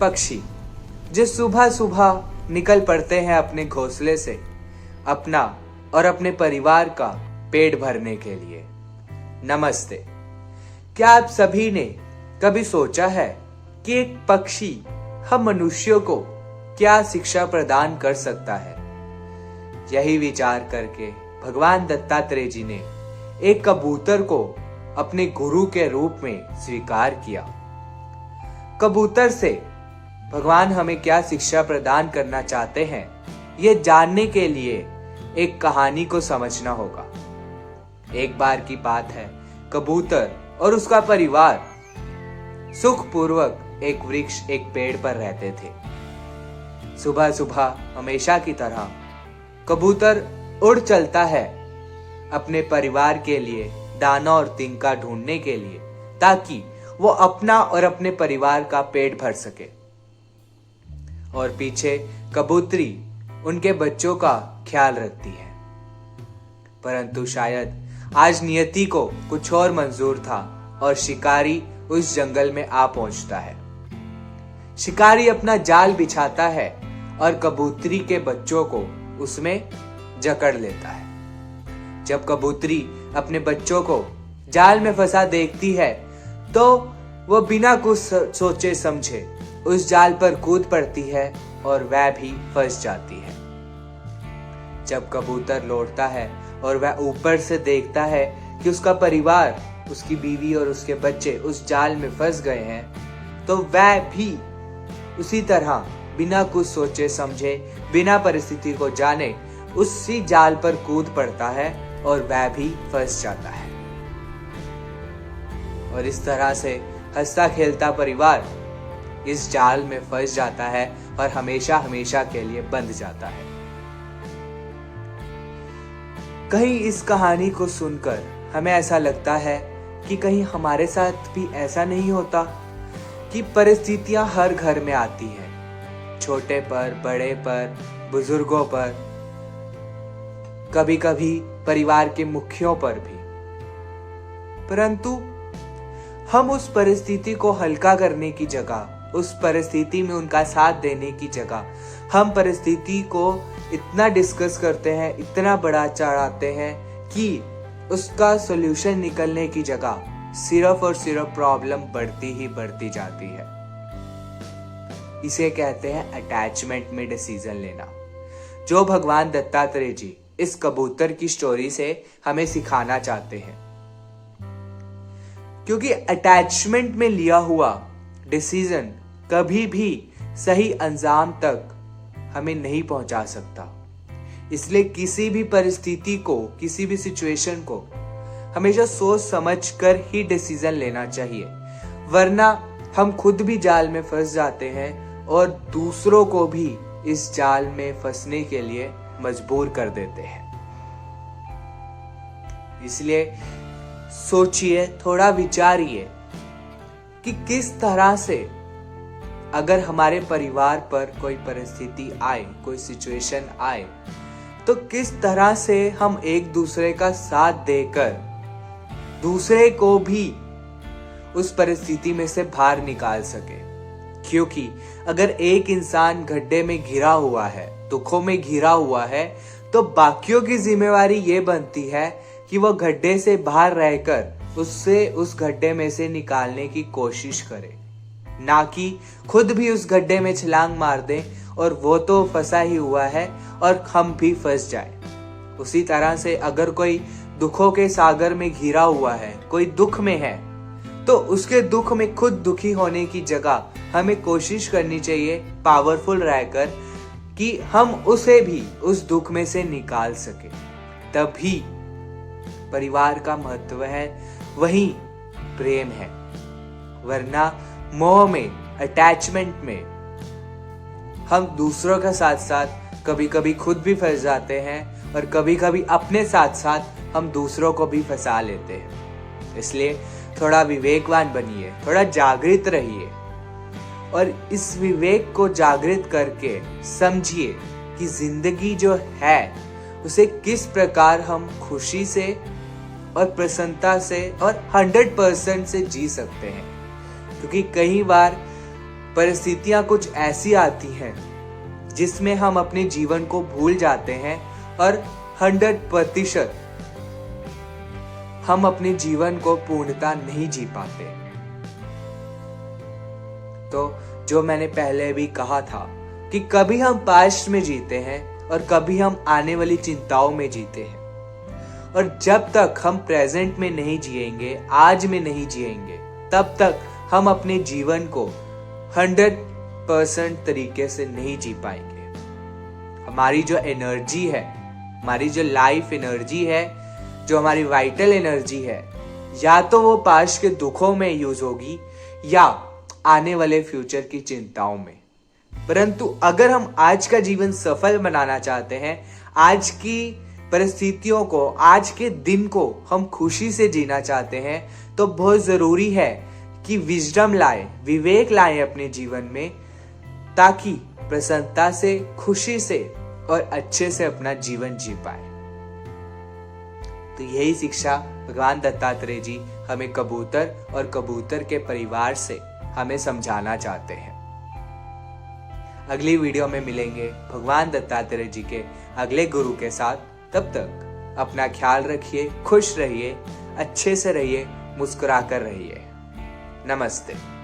पक्षी जो सुबह सुबह निकल पड़ते हैं अपने घोंसले से अपना और अपने परिवार का पेट भरने के लिए। नमस्ते। क्या आप सभी ने कभी सोचा है कि एक पक्षी हम मनुष्यों को क्या शिक्षा प्रदान कर सकता है? यही विचार करके भगवान दत्तात्रेय जी ने एक कबूतर को अपने गुरु के रूप में स्वीकार किया। कबूतर से भगवान हमें क्या शिक्षा प्रदान करना चाहते हैं, ये जानने के लिए एक कहानी को समझना होगा। एक बार की बात है, कबूतर और उसका परिवार सुखपूर्वक एक वृक्ष, एक पेड़ पर रहते थे। सुबह सुबह हमेशा की तरह कबूतर उड़ चलता है अपने परिवार के लिए दाना और तिनका ढूंढने के लिए, ताकि वो अपना और अपने परिवार का पेट भर सके। और पीछे कबूतरी उनके बच्चों का ख्याल रखती है। परंतु शायद आज नियति को कुछ और मंजूर था और शिकारी उस जंगल में आ पहुंचता है। शिकारी अपना जाल बिछाता है और कबूतरी के बच्चों को उसमें जकड़ लेता है। जब कबूतरी अपने बच्चों को जाल में फंसा देखती है तो वो बिना कुछ सोचे समझे उस जाल पर कूद पड़ती है और वह भी फंस जाती है। जब कबूतर लौटता है और वह ऊपर से देखता है कि उसका परिवार, उसकी बीवी और उसके बच्चे उस जाल में फंस गए हैं, तो वह भी उसी तरह बिना कुछ सोचे समझे, बिना परिस्थिति को जाने उसी जाल पर कूद पड़ता है और वह भी फंस जाता है। और इस तरह से हंसता खेलता परिवार इस जाल में फंस जाता है और हमेशा हमेशा के लिए बंध जाता है। कहीं इस कहानी को सुनकर हमें ऐसा लगता है कि कहीं हमारे साथ भी ऐसा नहीं होता कि परिस्थितियां हर घर में आती हैं, छोटे पर, बड़े पर, बुजुर्गों पर, कभी कभी परिवार के मुखियों पर भी। परंतु हम उस परिस्थिति को हल्का करने की जगह, उस परिस्थिति में उनका साथ देने की जगह, हम परिस्थिति को इतना डिस्कस करते हैं, इतना बड़ा चढ़ाते हैं कि उसका सॉल्यूशन निकलने की जगह सिर्फ और सिर्फ प्रॉब्लम बढ़ती ही बढ़ती जाती है। इसे कहते हैं अटैचमेंट में डिसीजन लेना, जो भगवान दत्तात्रेय जी इस कबूतर की स्टोरी से हमें सिखाना चाहते हैं। क्योंकि अटैचमेंट में लिया हुआ डिसीजन कभी भी सही अंजाम तक हमें नहीं पहुंचा सकता। इसलिए किसी भी परिस्थिति को, किसी भी सिचुएशन को हमेशा सोच समझ कर ही डिसीजन लेना चाहिए, वरना हम खुद भी जाल में फंस जाते हैं और दूसरों को भी इस जाल में फंसने के लिए मजबूर कर देते हैं। इसलिए सोचिए, थोड़ा विचारिए कि किस तरह से अगर हमारे परिवार पर कोई परिस्थिति आए, कोई सिचुएशन आए, तो किस तरह से हम एक दूसरे का साथ देकर दूसरे को भी उस परिस्थिति में से बाहर निकाल सके। क्योंकि अगर एक इंसान गड्ढे में घिरा हुआ है, दुखों में घिरा हुआ है, तो बाकियों की जिम्मेवारी ये बनती है कि वो गड्ढे से बाहर रहकर उससे उस गड्ढे में से निकालने की कोशिश करे, ना कि खुद भी उस गड्ढे में छलांग मार दे और वो तो फंसा ही हुआ है और हम भी फंस जाए। उसी तरह से अगर कोई दुखों के सागर में घिरा हुआ है, कोई दुख में है, तो उसके दुख में खुद दुखी होने की जगह हमें कोशिश करनी चाहिए पावरफुल रहकर कि हम उसे भी उस दुख में से निकाल सके। तभी परिवार का महत्व है, वही प्रेम है। वरना मोह में, अटैचमेंट में हम दूसरों के साथ साथ कभी कभी खुद भी फंस जाते हैं और कभी कभी अपने साथ साथ हम दूसरों को भी फंसा लेते हैं। इसलिए थोड़ा विवेकवान बनिए, थोड़ा जागृत रहिए और इस विवेक को जागृत करके समझिए कि जिंदगी जो है उसे किस प्रकार हम खुशी से और प्रसन्नता से और 100% से जी सकते हैं। क्योंकि कई बार परिस्थितियां कुछ ऐसी आती हैं जिसमें हम अपने जीवन को भूल जाते हैं और 100% हम अपने जीवन को पूर्णता नहीं जी पाते। तो जो मैंने पहले भी कहा था कि कभी हम पास्ट में जीते हैं और कभी हम आने वाली चिंताओं में जीते हैं, और जब तक हम प्रेजेंट में नहीं जिएंगे, आज में नहीं जिएंगे, तब तक हम अपने जीवन को 100% तरीके से नहीं जी पाएंगे। हमारी जो एनर्जी है, हमारी जो लाइफ एनर्जी है, जो हमारी वाइटल एनर्जी है, या तो वो पास्ट के दुखों में यूज होगी या आने वाले फ्यूचर की चिंताओं में। परंतु अगर हम आज का जीवन सफल बनाना चाहते हैं, आज की परिस्थितियों को, आज के दिन को हम खुशी से जीना चाहते हैं, तो बहुत जरूरी है कि विजडम लाए, विवेक लाए अपने जीवन में, ताकि प्रसन्नता से, खुशी से और अच्छे से अपना जीवन जी पाए। तो यही शिक्षा भगवान दत्तात्रेय जी हमें कबूतर और कबूतर के परिवार से हमें समझाना चाहते हैं। अगली वीडियो में मिलेंगे भगवान दत्तात्रेय जी के अगले गुरु के साथ। तब तक अपना ख्याल रखिए, खुश रहिए, अच्छे से रहिए, मुस्कुराकर रहिए। नमस्ते।